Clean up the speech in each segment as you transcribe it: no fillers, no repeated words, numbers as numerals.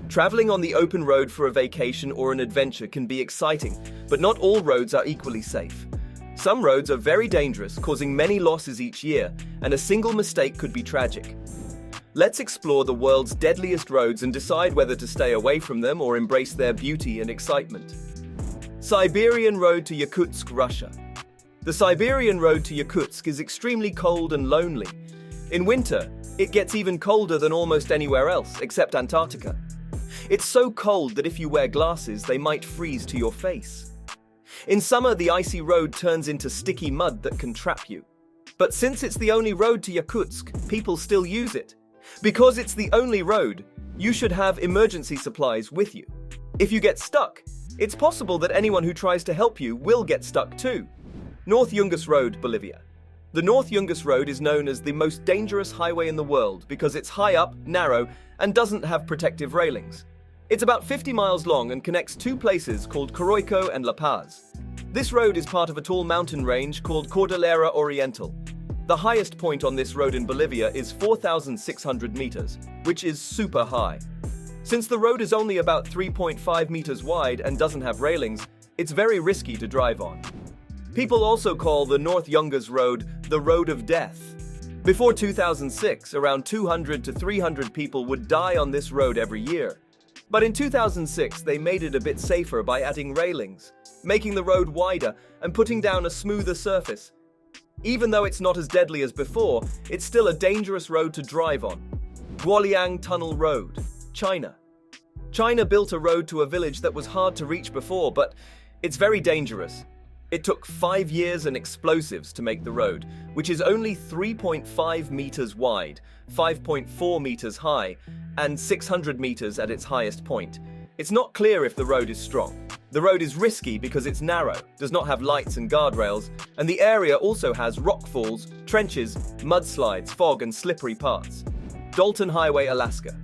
Traveling on the open road for a vacation or an adventure can be exciting, but not all roads are equally safe. Some roads are very dangerous, causing many losses each year, and a single mistake could be tragic. Let's explore the world's deadliest roads and decide whether to stay away from them or embrace their beauty and excitement. Siberian Road to Yakutsk, Russia. The Siberian Road to Yakutsk is extremely cold and lonely. In winter, it gets even colder than almost anywhere else, except Antarctica. It's so cold that if you wear glasses, they might freeze to your face. In summer, the icy road turns into sticky mud that can trap you. But since it's the only road to Yakutsk, people still use it. Because it's the only road, you should have emergency supplies with you. If you get stuck, it's possible that anyone who tries to help you will get stuck too. North Yungas Road, Bolivia. The North Yungas Road is known as the most dangerous highway in the world because it's high up, narrow, and doesn't have protective railings. It's about 50 miles long and connects two places called Coroico and La Paz. This road is part of a tall mountain range called Cordillera Oriental. The highest point on this road in Bolivia is 4,600 meters, which is super high. Since the road is only about 3.5 meters wide and doesn't have railings, it's very risky to drive on. People also call the North Yungas Road the Road of Death. Before 2006, around 200 to 300 people would die on this road every year. But in 2006, they made it a bit safer by adding railings, making the road wider and putting down a smoother surface. Even though it's not as deadly as before, it's still a dangerous road to drive on. Guoliang Tunnel Road, China. China built a road to a village that was hard to reach before, but it's very dangerous. It took 5 years and explosives to make the road, which is only 3.5 meters wide, 5.4 meters high, and 600 meters at its highest point. It's not clear if the road is strong. The road is risky because it's narrow, does not have lights and guardrails, and the area also has rock falls, trenches, mudslides, fog, and slippery parts. Dalton Highway, Alaska.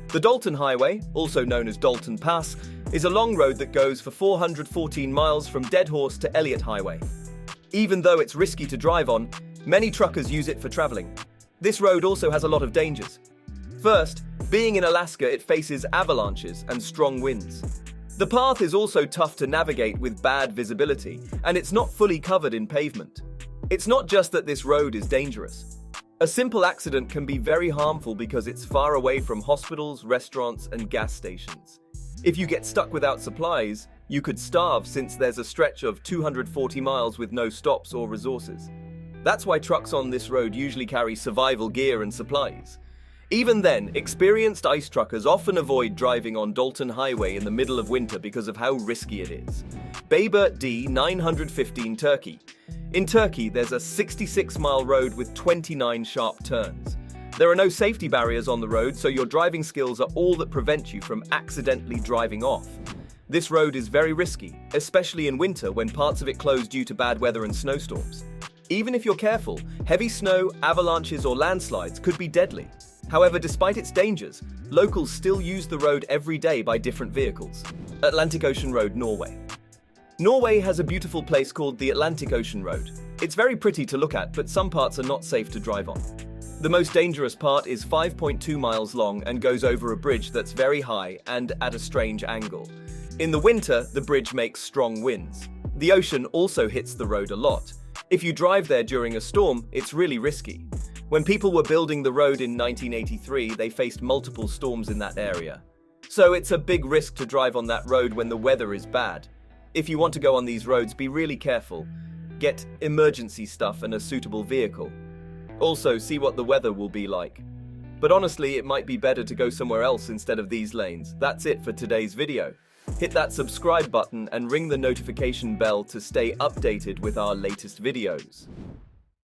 The Dalton Highway, also known as Dalton Pass, is a long road that goes for 414 miles from Deadhorse to Elliott Highway. Even though it's risky to drive on, many truckers use it for traveling. This road also has a lot of dangers. First, being in Alaska, it faces avalanches and strong winds. The path is also tough to navigate with bad visibility, and it's not fully covered in pavement. It's not just that this road is dangerous. A simple accident can be very harmful because it's far away from hospitals, restaurants, and gas stations. If you get stuck without supplies, you could starve since there's a stretch of 240 miles with no stops or resources. That's why trucks on this road usually carry survival gear and supplies. Even then, experienced ice truckers often avoid driving on Dalton Highway in the middle of winter because of how risky it is. Bayburt D 915 Turkey. In Turkey, there's a 66-mile road with 29 sharp turns. There are no safety barriers on the road, so your driving skills are all that prevent you from accidentally driving off. This road is very risky, especially in winter when parts of it close due to bad weather and snowstorms. Even if you're careful, heavy snow, avalanches, or landslides could be deadly. However, despite its dangers, locals still use the road every day by different vehicles. Atlantic Ocean Road, Norway. Norway has a beautiful place called the Atlantic Ocean Road. It's very pretty to look at, but some parts are not safe to drive on. The most dangerous part is 5.2 miles long and goes over a bridge that's very high and at a strange angle. In the winter, the bridge makes strong winds. The ocean also hits the road a lot. If you drive there during a storm, it's really risky. When people were building the road in 1983, they faced multiple storms in that area. So it's a big risk to drive on that road when the weather is bad. If you want to go on these roads, be really careful. Get emergency stuff and a suitable vehicle. Also, see what the weather will be like. But honestly, it might be better to go somewhere else instead of these lanes. That's it for today's video. Hit that subscribe button and ring the notification bell to stay updated with our latest videos.